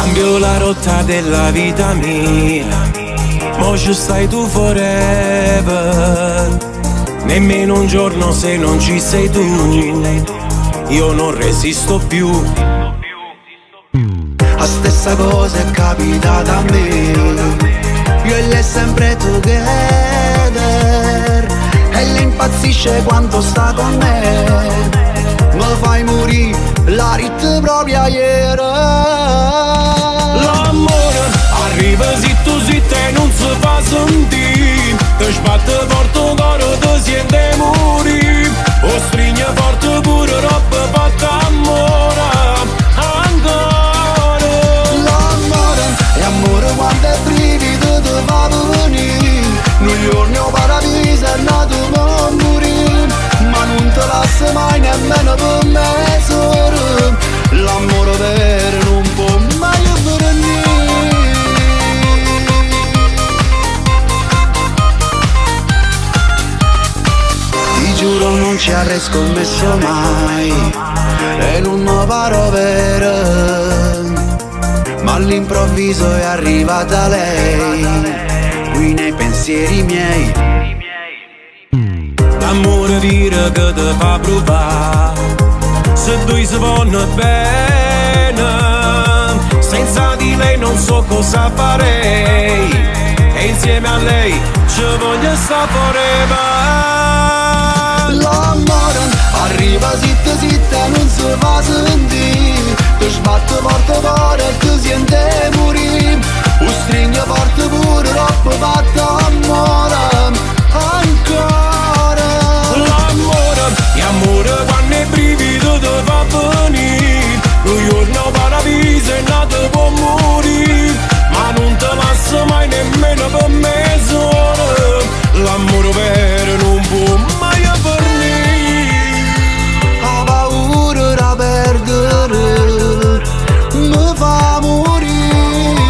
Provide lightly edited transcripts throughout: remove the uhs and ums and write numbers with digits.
Cambio la rotta della vita mia, mo ci stai tu forever. Nemmeno un giorno se non ci sei tu, io non resisto più. La stessa cosa è capitata a me, io e lei sempre together. E lei impazzisce quando sta con me, mi fai morire la rit propria ieri. L'amore arriva zitto zitto e non si fa sentire, ti sbatte forte cuore, ti sente morire, o stringe forte pure roba fatta amore ancora. L'amore è amore quando è brivido ti fa venire, noi giorni o paradiso è nato per morire, ma non te lascia mai nemmeno per mezz'ora. L'amore vero non può mai venire. Ti giuro non ci avrei scommesso mai e non mi paro vero, ma all'improvviso è arrivata lei, qui nei pensieri miei. L'amore vero che ti fa provare, se due si vanno bene, senza di lei non so cosa farei, e insieme a lei ci voglio stare forever. L'amore arriva zitta zitta e non si fa sentire, ti sbatte forte cuore e ti sente morire, o stringe forte pure troppo fatta amore ancora. L'amore è amore quando è brivido ti fa venire, un giorno paradiso è nato per morire, ma non ti lascia mai nemmeno per mezz'ora. L'amore vero non può mai avvenire. Ho paura da perdere, mi fa morire.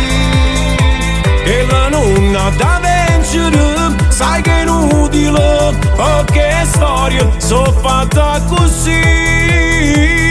E la nonna da vincere, sai che è inutile, perché storie sono fatte così.